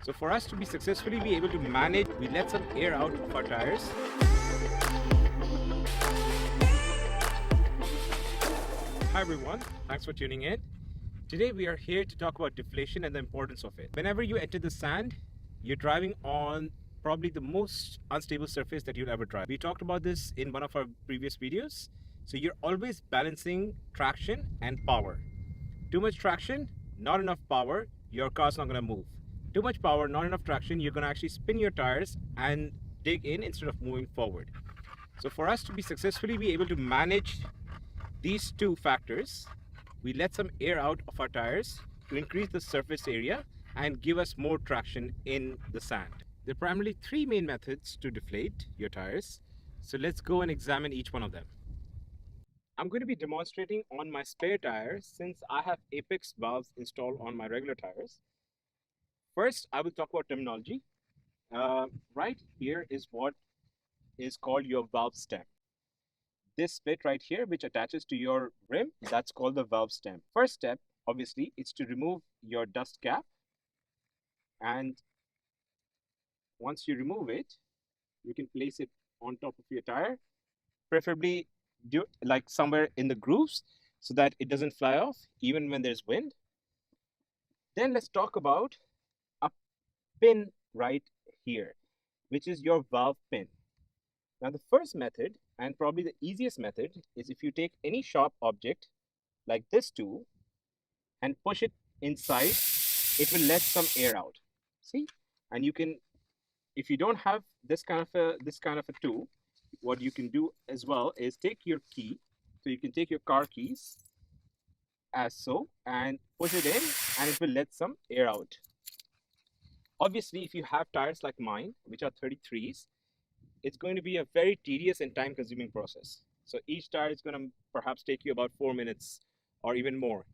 So for us to be successfully be able to manage, we let some air out of our tires. Hi everyone, thanks for tuning in. Today we are here to talk about deflation and the importance of it. Whenever you enter the sand, you're driving on probably the most unstable surface that you'll ever drive. We talked about this in one of our previous videos. So you're always balancing traction and power. Too much traction, not enough power, your car's not going to move. Too much power, not enough traction, you're going to actually spin your tires and dig in instead of moving forward. So for us to be successfully be able to manage these two factors, we let some air out of our tires to increase the surface area and give us more traction in the sand. There are primarily three main methods to deflate your tires. So let's go and examine each one of them. I'm going to be demonstrating on my spare tire since I have apex valves installed on my regular tires. First, I will talk about terminology. Right here is what is called your valve stem. This bit right here, which attaches to your rim, that's called the valve stem. First step, obviously, is to remove your dust cap. And once you remove it, you can place it on top of your tire, preferably like somewhere in the grooves so that it doesn't fly off even when there's wind. Then let's talk about a pin right here, which is your valve pin. Now the first method, and probably the easiest method, is if you take any sharp object like this tool and push it inside, it will let some air out. See? And you can, if you don't have this kind of a tool, what you can do as well is take your key. So you can take your car keys as so and push it in and it will let some air out. Obviously, if you have tires like mine, which are 33s, it's going to be a very tedious and time-consuming process. So each tire is going to perhaps take you about 4 minutes or even more.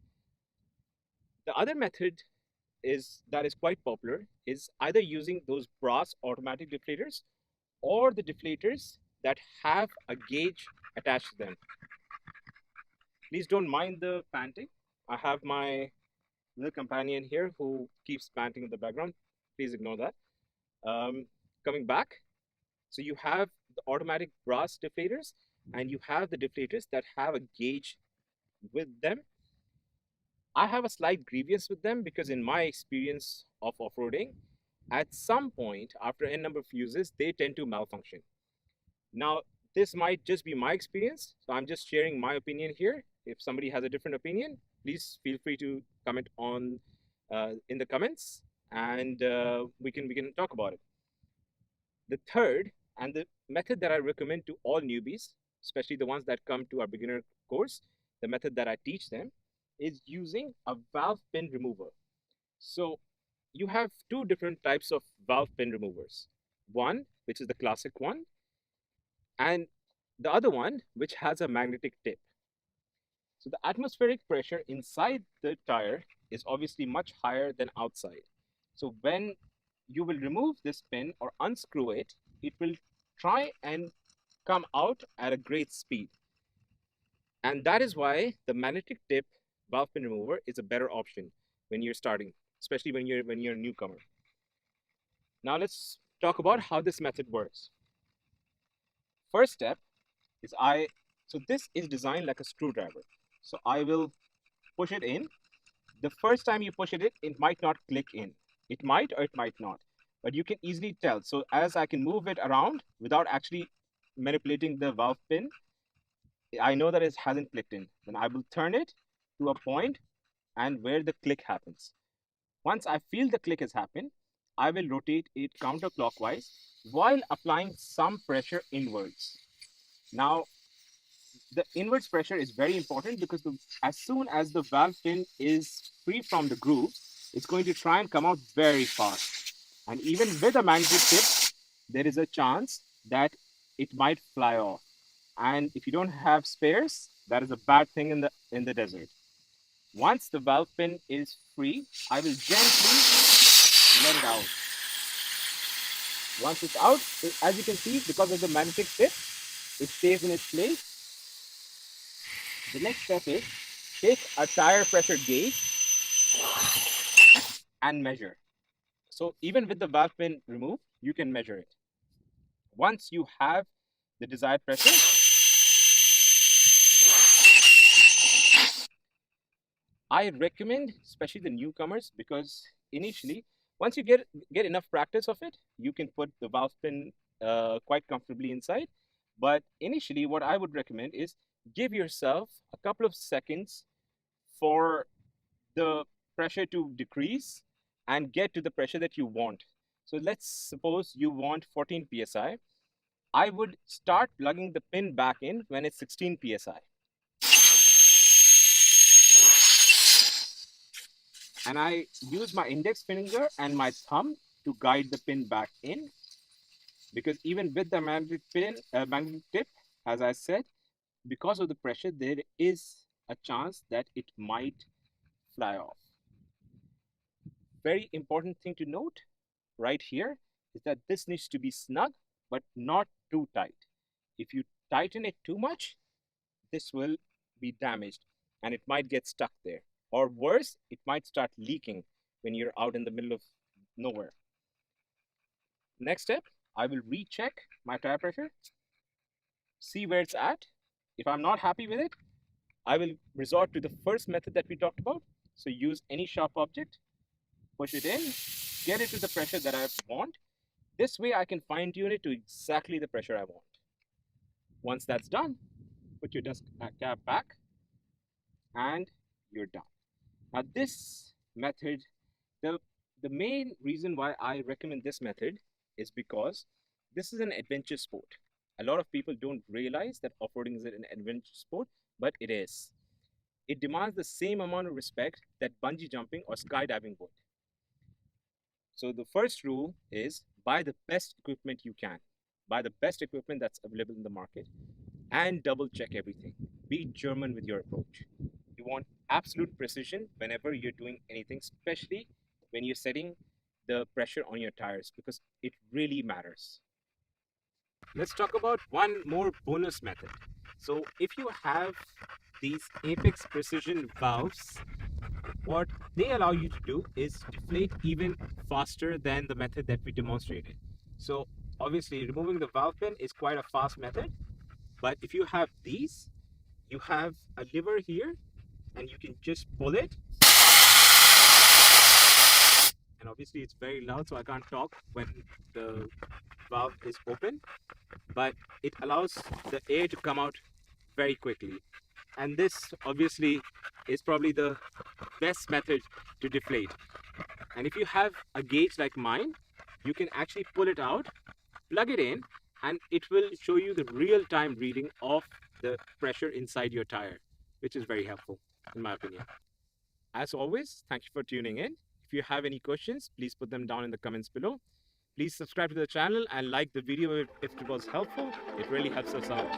The other method that is quite popular is either using those brass automatic deflators or the deflators that have a gauge attached to them. Please don't mind the panting. I have my little companion here who keeps panting in the background. Please ignore that. Coming back, so you have the automatic brass deflators and you have the deflators that have a gauge with them. I have a slight grievance with them because in my experience of off-roading, at some point after n number of uses, they tend to malfunction. Now, this might just be my experience, so I'm just sharing my opinion here. If somebody has a different opinion, please feel free to comment on in the comments, and we can talk about it. The third and the method that I recommend to all newbies, especially the ones that come to our beginner course, the method that I teach them is using a valve pin remover. So you have two different types of valve pin removers. One, which is the classic one, and the other one, which has a magnetic tip. So the atmospheric pressure inside the tire is obviously much higher than outside. So when you will remove this pin or unscrew it, it will try and come out at a great speed. And that is why the magnetic tip valve pin remover is a better option when you're starting, especially when you're a newcomer. Now let's talk about how this method works. First step is so this is designed like a screwdriver. So I will push it in. The first time you push it in, it might not click in. It might or it might not, but you can easily tell. So as I can move it around without actually manipulating the valve pin, I know that it hasn't clicked in. Then I will turn it to a point and where the click happens. Once I feel the click has happened, I will rotate it counterclockwise while applying some pressure inwards. Now, the inwards pressure is very important because as soon as the valve pin is free from the groove, it's going to try and come out very fast. And even with a magnetic tip, there is a chance that it might fly off. And if you don't have spares, that is a bad thing in the desert. Once the valve pin is free, I will gently let it out. Once it's out, as you can see, because of the magnetic tip, it stays in its place. The next step is take a tire pressure gauge and measure. So even with the valve pin removed, you can measure it. Once you have the desired pressure, I recommend, especially the newcomers, because initially, once you get enough practice of it, you can put the valve pin quite comfortably inside. But initially, what I would recommend is give yourself a couple of seconds for the pressure to decrease and get to the pressure that you want. So let's suppose you want 14 psi. I would start plugging the pin back in when it's 16 psi. And I use my index finger and my thumb to guide the pin back in, because even with the magnetic tip, as I said, because of the pressure, there is a chance that it might fly off. Very important thing to note right here is that this needs to be snug, but not too tight. If you tighten it too much, this will be damaged and it might get stuck there. Or worse, it might start leaking when you're out in the middle of nowhere. Next step, I will recheck my tire pressure, see where it's at. If I'm not happy with it, I will resort to the first method that we talked about. So use any sharp object, push it in, get it to the pressure that I want. This way I can fine tune it to exactly the pressure I want. Once that's done, put your dust cap back and you're done. Now this method, the main reason why I recommend this method is because this is an adventure sport. A lot of people don't realize that off-roading is an adventure sport, but it is. It demands the same amount of respect that bungee jumping or skydiving would. So the first rule is buy the best equipment you can. Buy the best equipment that's available in the market and double check everything. Be German with your approach. You want absolute precision whenever you're doing anything, especially when you're setting the pressure on your tires, because it really matters. Let's talk about one more bonus method. So if you have these Apex precision valves, what they allow you to do is deflate even faster than the method that we demonstrated. So obviously removing the valve pin is quite a fast method, but if you have these, you have a lever here and you can just pull it. And obviously it's very loud, so I can't talk when the valve is open, but it allows the air to come out very quickly. And this obviously is probably the best method to deflate. And if you have a gauge like mine, you can actually pull it out, plug it in, and it will show you the real-time reading of the pressure inside your tire, which is very helpful in my opinion. As always, thank you for tuning in. If you have any questions, please put them down in the comments below. Please subscribe to the channel and like the video if it was helpful. It really helps us out.